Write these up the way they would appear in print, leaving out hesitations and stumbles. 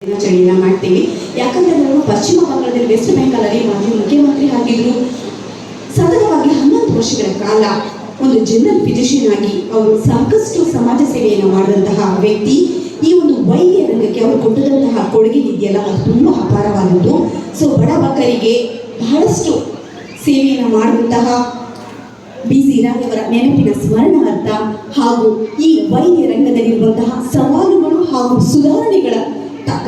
ದಿನಾಚರಣೆಯನ್ನ ಮಾಡ್ತೀವಿ. ಯಾಕಂದ್ರೆ ನಾವು ಪಶ್ಚಿಮ ಬಂಗಾಳದಲ್ಲಿ ವೆಸ್ಟ್ ಬೆಂಗಾಲಲ್ಲಿ ಮಾಜಿ ಮುಖ್ಯಮಂತ್ರಿ ಆಗಿದ್ರು. ಸತತವಾಗಿ 11 ವರ್ಷಗಳ ಕಾಲ ಒಂದು ಜನರಲ್ ಫಿಸಿಷಿಯನ್ ಆಗಿ ಅವರು ಸಾಕಷ್ಟು ಸಮಾಜ ಸೇವೆಯನ್ನು ಮಾಡಿದಂತಹ ವ್ಯಕ್ತಿ. ಈ ಒಂದು ವೈದ್ಯ ರಂಗಕ್ಕೆ ಅವರು ಕೊಟ್ಟಿರುವಂತಹ ಕೊಡುಗೆ ಇದೆಯಲ್ಲ, ಅದು ತುಂಬ ಅಪಾರವಾದದ್ದು. ಸೊ ಬಡ ಬಗ್ಗರಿಗೆ ಬಹಳಷ್ಟು ಸೇವೆಯನ್ನು ಮಾಡುವಂತಹ BC ರಾಯಯವರ ನೆನಪಿನ ಸ್ಮರಣಾರ್ಥ ಹಾಗೂ ಈ ವೈದ್ಯ ರಂಗದಲ್ಲಿರುವಂತಹ ಸವಾಲುಗಳು ಹಾಗೂ ಸುಧಾರಣೆಗಳ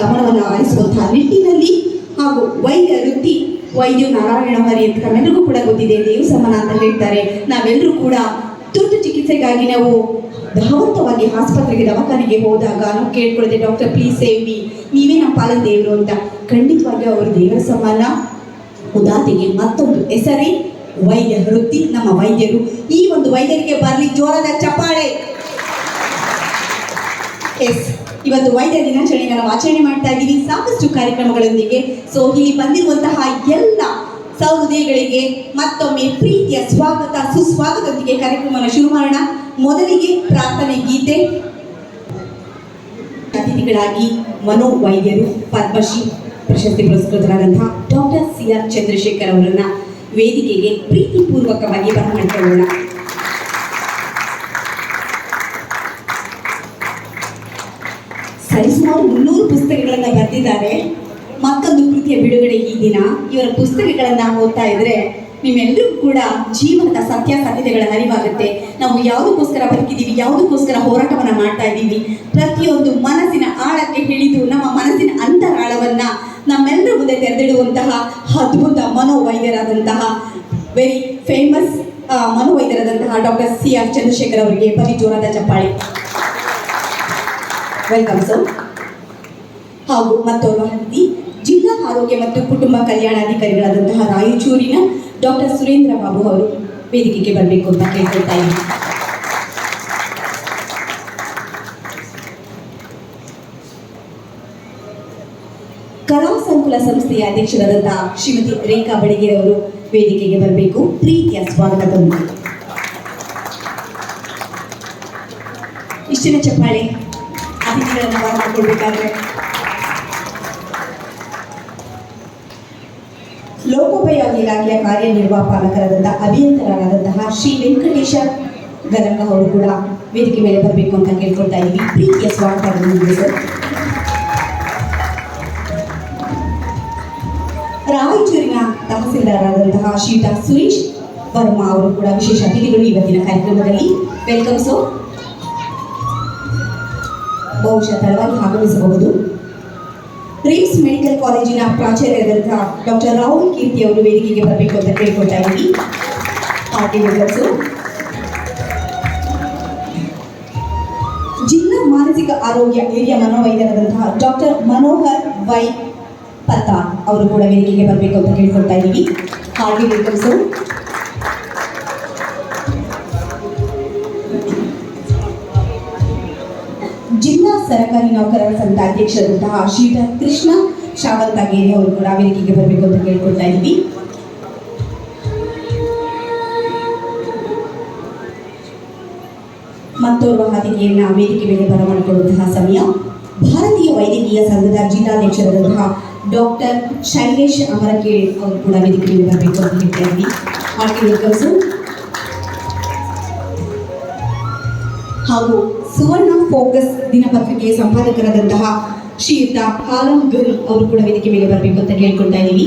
ಗಮನವನ್ನು ಹರಿಸುವಂತಹ ನಿಟ್ಟಿನಲ್ಲಿ ಹಾಗೂ ವೈದ್ಯ ವೃತ್ತಿ ವೈದ್ಯ ನಾರಾಯಣ ಹರಿ ಅಂತ ನಮ್ಮೆಲ್ಲರಿಗೂ ಕೂಡ ಗೊತ್ತಿದೆ, ದೇವ ಸಮಾನ ಅಂತ ಹೇಳ್ತಾರೆ. ನಾವೆಲ್ಲರೂ ಕೂಡ ತುರ್ತು ಚಿಕಿತ್ಸೆಗಾಗಿ ನಾವು ಧಾವಂತವಾಗಿ ಆಸ್ಪತ್ರೆಗೆ ದವಾಖಾನೆಗೆ ಹೋದಾಗ ನಾವು ಕೇಳ್ಕೊಳ್ಳುತ್ತೆ, ಡಾಕ್ಟರ್ ಪ್ಲೀಸ್ ಸೇವ್ ಮೀ, ನೀವೇ ನಮ್ಮ ಪಾಲನ ದೇವರು ಅಂತ. ಖಂಡಿತವಾಗಿ ಅವರು ದೇವರ ಸಮಾನ. ಉದಾಹರಣೆಗೆ ಮತ್ತೊಂದು ಹೆಸರೇ ವೈದ್ಯ ವೃತ್ತಿ, ನಮ್ಮ ವೈದ್ಯರು. ಈ ಒಂದು ವೈದ್ಯರಿಗೆ ಬರಲಿ ಜೋರಾದ ಚಪ್ಪಾಳೆ. ಎಸ್, ಇವತ್ತು ವೈದ್ಯ ದಿನಾಚರಣೆಯನ್ನು ನಾವು ಆಚರಣೆ ಮಾಡ್ತಾ ಇದ್ದೀವಿ ಸಾಕಷ್ಟು ಕಾರ್ಯಕ್ರಮಗಳೊಂದಿಗೆ. ಸೊ ಇಲ್ಲಿ ಬಂದಿರುವಂತಹ ಎಲ್ಲ ಸಹೃದಯಗಳಿಗೆ ಮತ್ತೊಮ್ಮೆ ಪ್ರೀತಿಯ ಸ್ವಾಗತ ಸುಸ್ವಾಗತದೊಂದಿಗೆ ಕಾರ್ಯಕ್ರಮವನ್ನು ಶುರು ಮಾಡೋಣ. ಮೊದಲಿಗೆ ಪ್ರಾರ್ಥನೆ ಗೀತೆ. ಅತಿಥಿಗಳಾಗಿ ಮನೋವೈದ್ಯರು ಪದ್ಮಶ್ರೀ ಪ್ರಶಸ್ತಿ ಪುರಸ್ಕೃತರಾದಂತಹ ಡಾಕ್ಟರ್ CR ಚಂದ್ರಶೇಖರ್ ಅವರನ್ನ ವೇದಿಕೆಗೆ ಪ್ರೀತಿಪೂರ್ವಕವಾಗಿ ಬರಮಾಡಿಕೊಳ್ಳೋಣ. ಸರಿಸುಮಾರು 300 ಪುಸ್ತಕಗಳನ್ನು ಬರೆದಿದ್ದಾರೆ. ಮತ್ತೊಂದು ಕೃತಿಯ ಬಿಡುಗಡೆ ಈ ದಿನ. ಇವರ ಪುಸ್ತಕಗಳನ್ನು ಓದ್ತಾ ಇದ್ರೆ ನಿಮ್ಮೆಲ್ಲರಿಗೂ ಕೂಡ ಜೀವನದ ಸತ್ಯಾಸತ್ಯತೆಗಳ ಅರಿವಾಗುತ್ತೆ. ನಾವು ಯಾವುದಕ್ಕೋಸ್ಕರ ಬದುಕಿದ್ದೀವಿ, ಯಾವುದಕ್ಕೋಸ್ಕರ ಹೋರಾಟವನ್ನು ಮಾಡ್ತಾ ಇದ್ದೀವಿ, ಪ್ರತಿಯೊಂದು ಮನಸ್ಸಿನ ಆಳಕ್ಕೆ ಹಿಡಿದು ನಮ್ಮ ಮನಸ್ಸಿನ ಅಂತರಾಳವನ್ನ ನಮ್ಮೆಲ್ಲರ ಮುಂದೆ ತೆರೆದಿಡುವಂತಹ ಅದ್ಭುತ ಮನೋವೈದ್ಯರಾದಂತಹ ವೆರಿ ಫೇಮಸ್ ಮನೋವೈದ್ಯರಾದಂತಹ ಡಾಕ್ಟರ್ CR ಚಂದ್ರಶೇಖರ್ ಅವರಿಗೆ ಬರೀ ಜೋರಾದ ಚಪ್ಪಾಳೆ. Welcome sir. ಹಾಗೂ ಮತ್ತೋರ್ವ ಅತಿಥಿ ಜಿಲ್ಲಾ ಆರೋಗ್ಯ ಮತ್ತು ಕುಟುಂಬ ಕಲ್ಯಾಣಾಧಿಕಾರಿಗಳಾದಂತಹ ರಾಯಚೂರಿನ ಡಾಕ್ಟರ್ ಸುರೇಂದ್ರ ಬಾಬು ಅವರು ವೇದಿಕೆಗೆ ಬರಬೇಕು ಅಂತ ಕೇಳ್ಕೊಳ್ತಾ ಇದ್ದೀನಿ. ಕಲಾ ಸಂಕುಲ ಸಂಸ್ಥೆಯ ಅಧ್ಯಕ್ಷರಾದಂತಹ ಶ್ರೀಮತಿ ರೇಖಾ ಬಡಿಗೇರ್ ಅವರು ವೇದಿಕೆಗೆ ಬರಬೇಕು. ಪ್ರೀತಿಯ ಸ್ವಾಗತದೊಂದಿಗೆ ಇಷ್ಟಿನ ಚಪ್ಪಾಳೆ ಅತಿಥಿಗಳನ್ನು ಮಾಡಿಕೊಳ್ಬೇಕಾದ್ರೆ. ಲೋಕೋಪಯೋಗಿ ಇಲಾಖೆಯ ಕಾರ್ಯನಿರ್ವಾಹಕರಾದಂತಹ ಅಭಿಯಂತರರಾದಂತಹ ಶ್ರೀ ವೆಂಕಟೇಶ ಗರಂಗ ಅವರು ಕೂಡ ವೇದಿಕೆ ಮೇಲೆ ಬರಬೇಕು ಅಂತ ಕೇಳ್ಕೊಳ್ತಾ ಇದ್ದೀವಿ. ಪ್ರೀತಿಯ ಸ್ವಾಗತ ಸರ್. ರಾಯಚೂರಿನ ತಹಸೀಲ್ದಾರರಾದಂತಹ ಶ್ರೀ ಸುರೇಶ್ ವರ್ಮಾ ಅವರು ಕೂಡ ವಿಶೇಷ ಅತಿಥಿಗಳು ಇವತ್ತಿನ ಕಾರ್ಯಕ್ರಮದಲ್ಲಿ. Welcome so. ಬಹುಶಃ ತಡವಾಗಿ ಆಗಮಿಸಬಹುದು. ರಿಮ್ಸ್ ಮೆಡಿಕಲ್ ಕಾಲೇಜಿನ ಪ್ರಾಚಾರ್ಯರಾದಂತಹ ಡಾಕ್ಟರ್ ರಾಹುಲ್ ಕೀರ್ತಿ ಅವರು ವೇದಿಕೆಗೆ ಬರಬೇಕು ಅಂತ ಕೇಳ್ಕೊಳ್ತಾ ಇದ್ದೀವಿ. ಜಿಲ್ಲಾ ಮಾನಸಿಕ ಆರೋಗ್ಯ ಹಿರಿಯ ಮನೋವೈದ್ಯರಾದಂತಹ ಡಾಕ್ಟರ್ ಮನೋಹರ್ ವೈ ಪತ್ತಾರ್ ಅವರು ಕೂಡ ವೇದಿಕೆಗೆ ಬರಬೇಕು ಅಂತ ಕೇಳ್ಕೊಳ್ತಾ ಇದ್ದೀವಿ. ಹಾಗೆ ವೆಲ್ಕಮ್ ಸರ್. ಜಿಲ್ಲಾ ಸರ್ಕಾರಿ ನೌಕರರ ಸಂಘದ ಅಧ್ಯಕ್ಷರಾದಂತಹ ಶ್ರೀ ಕೃಷ್ಣ ಶಾವಂತಗೇರಿ ಅವರು ಕೂಡ ವೇದಿಕೆಗೆ ಬರಬೇಕು ಅಂತ ಕೇಳ್ಕೊಳ್ತಾ ಇದ್ದೀವಿ. ಮತ್ತೋರ್ವ ಅತಿಥಿಯನ್ನ ವೇದಿಕೆ ಮೇಲೆ ಬರಮಾಡಿಕೊಳ್ಳುವಂತಹ ಸಮಯ. ಭಾರತೀಯ ವೈದ್ಯಕೀಯ ಸಂಘದ ಜಿಲ್ಲಾಧ್ಯಕ್ಷರಾದಂತಹ ಡಾಕ್ಟರ್ ಶೈಲೇಶ್ ಅಮರಕೇಳಿ ಅವರು ಕೂಡ ವೇದಿಕೆ ಮೇಲೆ ಬರಬೇಕು ಅಂತ ಹೇಳ್ತಾ ಇದ್ದೀವಿ. ಹಾಗೆ ವೆಲ್ಕಮ್ ಸರ್. ಹಾಗೂ ಸುವರ್ಣ ಫೋಕಸ್ ದಿನಪತ್ರಿಕೆಯ ಸಂಪಾದಕರಾದಂತಹ ಶ್ರೀಯುತ ಹಾಲಂ ಗುರು ಅವರು ಕೂಡ ವೇದಿಕೆ ಮೇಲೆ ಬರಬೇಕು ಅಂತ ಕೇಳ್ಕೊಳ್ತಾ ಇದ್ದೀವಿ.